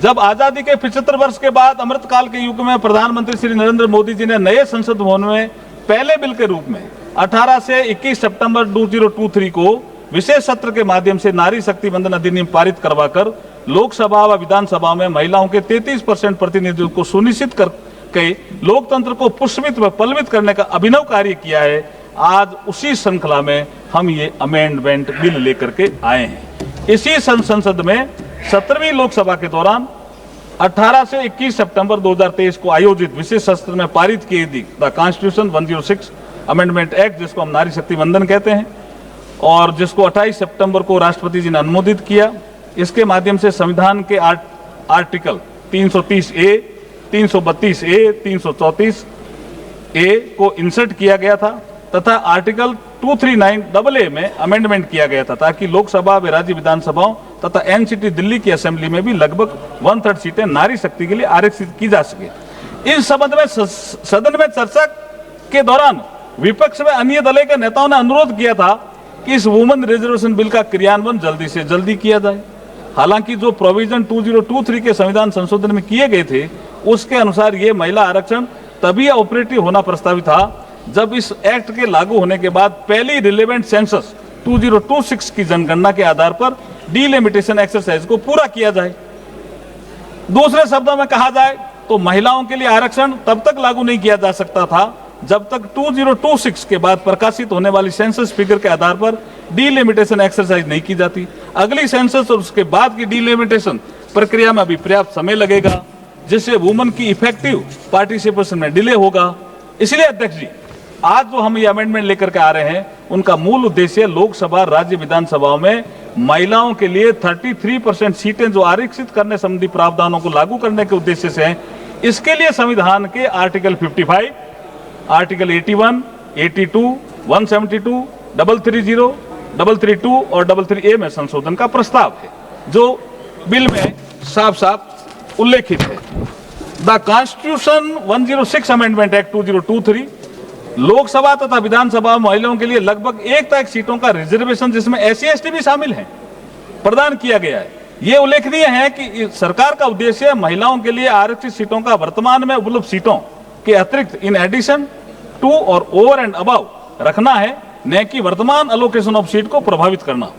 जब आजादी के 75 वर्ष के बाद अमृतकाल के युग में प्रधानमंत्री श्री नरेंद्र मोदी जी ने नए संसद भवन में पहले बिल के रूप में 18 से 21 सितंबर 2023 को विशेष सत्र के माध्यम से नारी शक्ति वंदन अधिनियम पारित करवाकर लोकसभा व विधानसभा में महिलाओं के 33% प्रतिनिधित्व को सुनिश्चित करके लोकतंत्र को पुष्पित व पल्लवित करने का अभिनव कार्य किया है। आज उसी श्रृंखला में हम ये अमेंडमेंट बिल लेकर के आए हैं। इसी संसद में 17वीं लोकसभा के दौरान 18 से 21 सितंबर 2023 को आयोजित विशेष सत्र में पारित की गई द कॉन्स्टिट्यूशन 106 अमेंडमेंट एक्ट, जिसको हम नारी शक्ति वंदन कहते हैं, और जिसको 28 सितंबर को राष्ट्रपति जी ने अनुमोदित किया। इसके माध्यम से संविधान के आर्टिकल 330 ए, 332 ए, 334 ए को इंसर्ट किया गया था तथा आर्टिकल 239 AA में अमेंडमेंट किया गया था, ताकि लोकसभा व राज्य विधानसभाओं तथा एनसीटी दिल्ली की असेंबली में भी लगभग 1/3 सीटें नारी शक्ति के लिए आरक्षित की जा सके। इस संबंध में सदन में चर्चा के दौरान विपक्ष में अन्य दलों के नेताओं ने अनुरोध किया था कि इस वुमेन रिजर्वेशन बिल का क्रियान्वयन जल्दी से जल्दी किया जाए। हालांकि जो प्रोविजन 2023 के संविधान संशोधन में किए गए थे, उसके अनुसार ये महिला आरक्षण तभी ऑपरेटिव होना प्रस्तावित था जब इस एक्ट के लागू होने के बाद पहली रिलेवेंट सेंसस 2026 की जनगणना के आधार पर डिलिमिटेशन एक्सरसाइज को पूरा किया जाए। दूसरे शब्दों में कहा जाए तो महिलाओं के लिए आरक्षण तब तक लागू नहीं किया जा सकता था जब तक 2026 के बाद प्रकाशित होने वाली सेंसस फिगर के आधार पर डिलिमिटेशन एक्सरसाइज नहीं की जाती। अगली सेंसस और उसके बाद की डिलिमिटेशन प्रक्रिया में अभी पर्याप्त समय लगेगा, जिससे वुमन की इफेक्टिव पार्टिसिपेशन में डिले होगा। इसलिए अध्यक्ष जी, आज जो हम ये अमेंडमेंट लेकर के आ रहे हैं, उनका मूल उद्देश्य लोकसभा राज्य विधानसभाओं में महिलाओं के लिए 33% सीटें जो आरक्षित करने संबंधी प्रावधानों को लागू करने के उद्देश्य से हैं। इसके लिए संविधान के आर्टिकल 55, आर्टिकल 81, 82, 172, 330, 332 और 33A में संशोधन का प्रस्ताव है, जो बिल में साफ साफ उल्लेखित है। The constitution 106 amendment act 2023 Lok Sabha तथा विधानसभा महिलाओं के लिए लगभग 1/3 सीटों का रिजर्वेशन, जिसमें SC/ST भी शामिल हैं, प्रदान किया गया है। ये उल्लेखनीय है कि सरकार का उद्देश्य महिलाओं के लिए आरक्षित सीटों का वर्तमान में उपलब्ध सीटों के अतिरिक्त इन एडिशन टू और ओवर एंड अबव रखना है, न कि वर्तमान अलोकेशन ऑफ सीट को प्रभावित करना।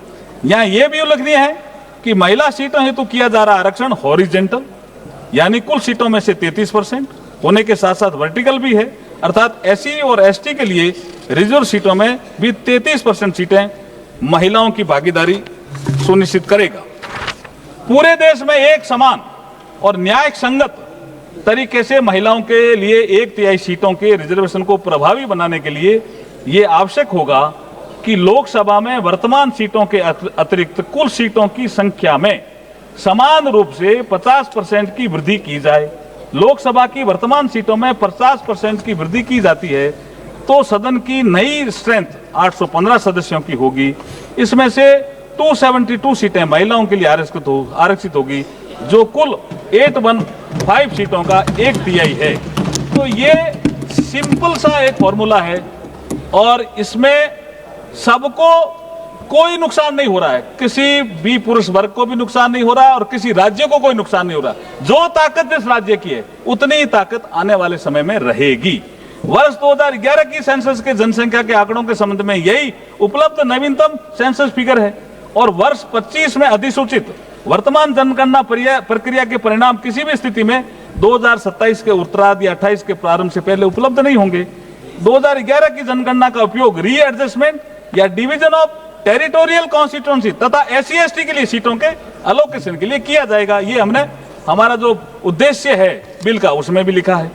यहाँ यह भी उल्लेखनीय है कि महिला सीटों हेतु किया जा रहा आरक्षण हॉरिजेंटल यानी कुल सीटों में से 33% होने के साथ साथ वर्टिकल भी है, अर्थात SC और ST के लिए रिजर्व सीटों में भी 33% सीटें महिलाओं की भागीदारी सुनिश्चित करेगा। पूरे देश में एक समान और न्याय संगत तरीके से महिलाओं के लिए 1/3 सीटों के रिजर्वेशन को प्रभावी बनाने के लिए ये आवश्यक होगा कि लोकसभा में वर्तमान सीटों के अतिरिक्त कुल सीटों की संख्या में समान रूप से 50% की वृद्धि की जाए। लोकसभा की वर्तमान सीटों में 50% की वृद्धि की जाती है तो सदन की नई स्ट्रेंथ 815 सदस्यों की होगी। इसमें से 272 सीटें महिलाओं के लिए आरक्षित होगी, जो कुल 815 सीटों का 1/3 है। तो ये सिंपल सा एक फॉर्मूला है और इसमें सबको कोई नुकसान नहीं हो रहा है, किसी भी पुरुष वर्ग को भी नुकसान नहीं हो रहा है और किसी राज्य को कोई नुकसान नहीं हो रहा। जो ताकत जिस राज्य की है उतनी ही ताकत आने वाले समय में रहेगी। वर्ष 2011 की सेंसस के जनसंख्या के आंकड़ों के संबंध में यही उपलब्ध नवीनतम सेंसस फिगर है और वर्ष 25 में अधिसूचित वर्तमान जनगणना प्रक्रिया के परिणाम किसी भी स्थिति में 2027 के उत्तरार्ध या 28 के प्रारंभ से पहले उपलब्ध नहीं होंगे। 2011 की जनगणना का उपयोग रीएडजस्टमेंट या डिवीजन ऑफ टेरिटोरियल कॉन्स्टिट्यूएंसी तथा SC/ST के लिए सीटों के अलोकेशन के लिए किया जाएगा। ये हमने हमारा जो उद्देश्य है बिल का उसमें भी लिखा है।